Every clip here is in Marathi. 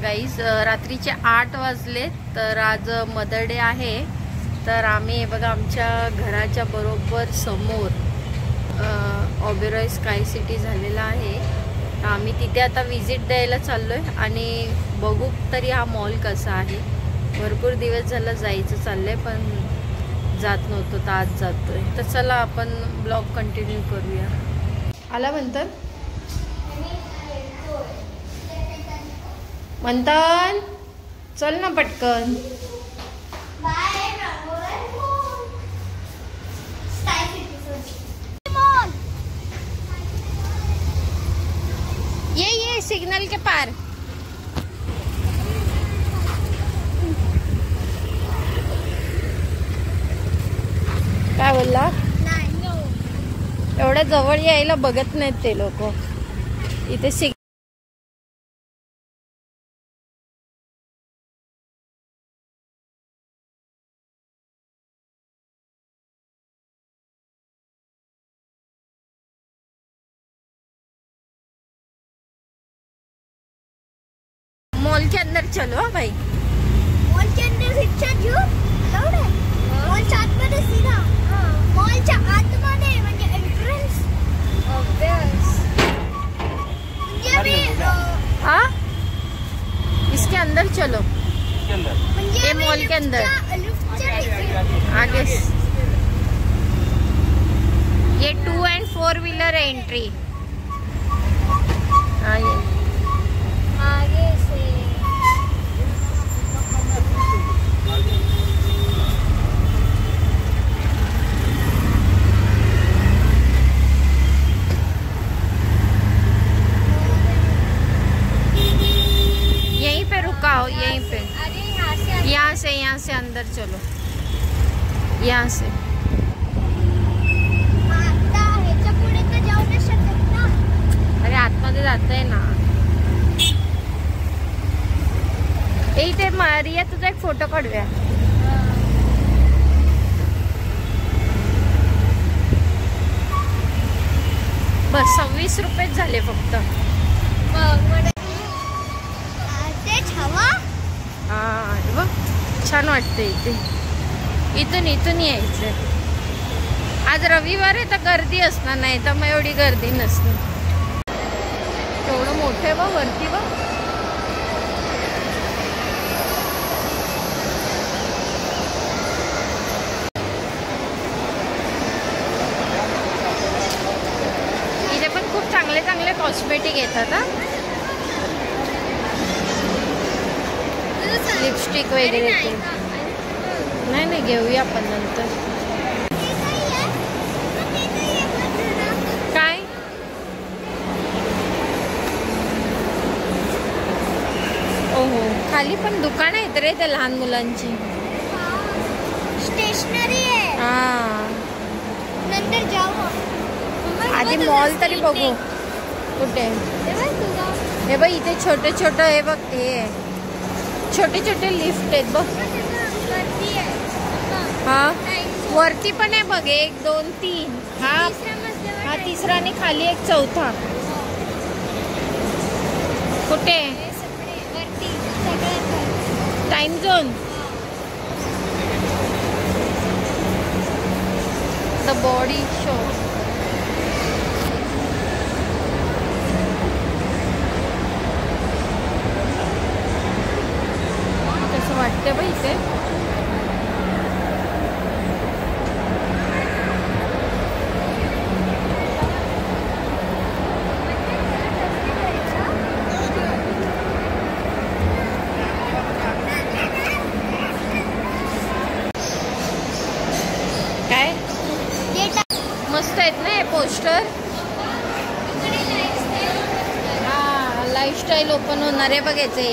गाईज रात्रीचे 8 वाजले. तर आज मदर डे आहे. तर आम्ही बघा आमच्या घराच्या बरोबर समोर ओबेरॉय स्काय सिटी झालेला आहे. तर आम्ही तिथे आता विजिट द्यायला चाललोय आणि बघू तरी हा मॉल कसा आहे. भरपूर दिवस झाला जायचं चाललंय पण जात नव्हतो, तर आज जातोय. तर चला आपण ब्लॉग कंटिन्यू करूया. आला म्हणतात मंथन, चल ना पटकन. ये सिग्नल के पार. काय बोलला? एवढ्या जवळ यायला बघत नाहीत ते लोक. इथे मॉल के अंदर चलो. हाँ भाई, मॉल के अंदर रिक्शा जो लाउड है. मॉलच्या आतमध्ये सीधा. मॉलच्या आतमध्ये म्हणजे एंट्रन्स. ऑब्वियस. हाँ, इसके अंदर चलो. ये मॉल के अंदर आगे ये 2 and 4 व्हीलर है एंट्री. हाँ ये आगे से यहीं पे रुका हो, यहीं पे. अरे यहाँ से अंदर चलो. यहाँ से आता ह्याच्या पुढे तर जाऊ नाही शकत ना. अरे आतमध्ये जातंय ना. इथे मारिया तुझा एक फोटो काढूया. बस 26 रुपयेच झाले फक्त. हा बघ छान वाटते इथे. इथून यायचं. आज रविवार आहे तर गर्दी असणार, नाही तर मग एवढी गर्दी नसते. एवढं मोठं आहे बघ वरती बघ. इथे पण खूप चांगले चांगले कॉस्मेटिक येतात. हा, लिपस्टिक वगैरे ते. नाही घेऊया आपण नंतर. काय ओहो, खाली पण दुकान आहेत रे त्या लहान मुलांची. स्टेशनरी आहे. हा, नंतर जाऊ. आधी मॉल तरी बघू कुठे. हे बघ इथे छोटे छोटे हे बघ, हे छोटे छोटे लिफ्ट आहेत बघ. हा वरती पण आहे बघ. 1 2 3. हा तिसरा आणि खाली एक चौथा. कुठे? Time zone. The body show. कसं वाटते बाई इथे. काय मस्त आहेत ना हे पोस्टर. हा, लाईफस्टाईल ओपन होणार आहे बघायचे.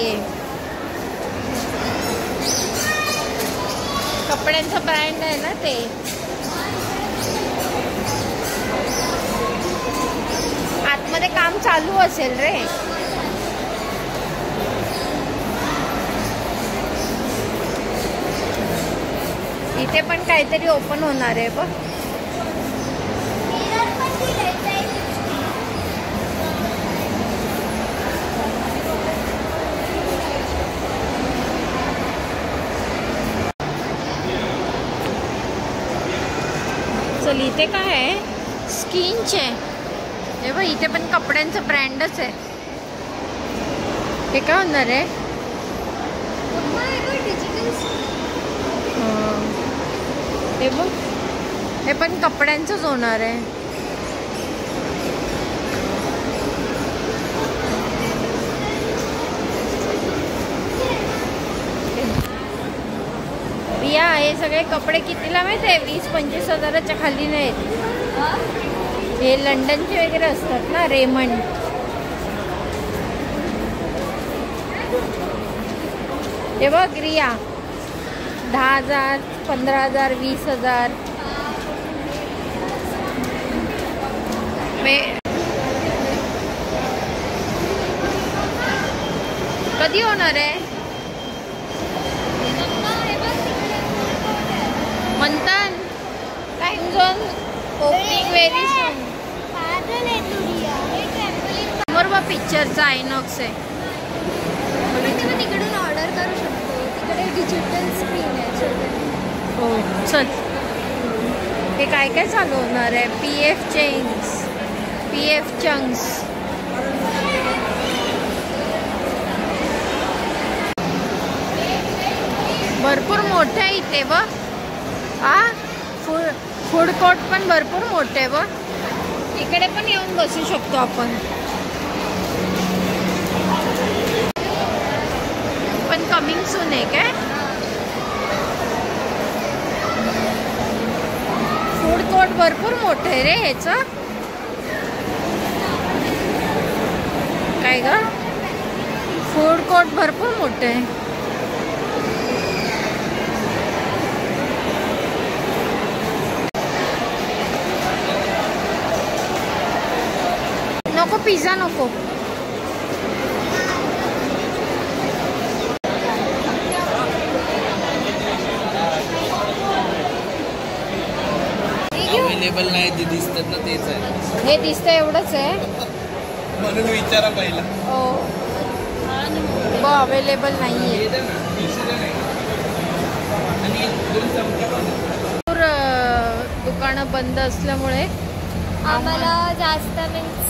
कपड्यांचा ब्रँड आहे ना ते. आतमध्ये काम चालू असेल रे. इथे पण काहीतरी ओपन होणार आहे बघ. चल इथे काय आहे, स्किनचे. हे बघ इथे पण कपड्यांचं ब्रँडच आहे. हे काय होणार आहे? हे बघ हे पण कपड्यांचंच होणार आहे. रिया हे सगळे कपडे कितीला माहिती आहे? 20-25 हजाराच्या खाली नाहीत. हे लंडनचे वगैरे असतात ना, रेमंड. हे बघ रिया 10,000, 15,000, 20,000. कधी होणार आहे म्हणतात? Time zone opening very soon. समोर बघ पिक्चरचा आयनॉक्स आहे. तिकडून ऑर्डर करू शकतो. तिकडे डिजिटल स्क्रीन आहे. हो चल. हे काय काय चालू होणार आहे? PF chunks. भरपूर मोठे आहे इथे बघ. फूड कोर्ट पण भरपूर मोठे बघ. इकडे पण येऊन बसू शकतो आपण. पण कमिंग सून आहे काय? फूड कोर्ट भरपूर मोठे आहे रे ह्याचं. काय ग? फूड कोर्ट भरपूर मोठे आहे. नको पिझ्झा नको. अवेलेबल नाही जे दिसतात ना तेच आहे. हे दिसतं एवढंच आहे म्हणून विचारा पहिला. हो अवेलेबल नाहीये. दुकानं बंद असल्यामुळे आम्हाला जास्त मीन्स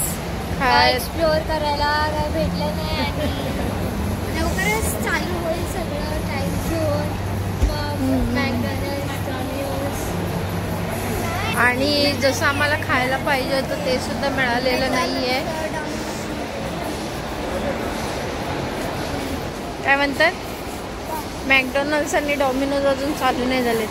एक्सप्लोअर करायला काय भेटलं नाही. आणि लवकरच चालू होईल सगळं. टाइम झोन, मग मॅकडॉनल्ड्स, डॉमिनोज. आणि जसं आम्हाला खायला पाहिजे होतं ते सुद्धा मिळालेलं नाहीये. काय म्हणतात? मॅकडॉनल्ड्स आणि डॉमिनोज अजून चालू नाही झाले.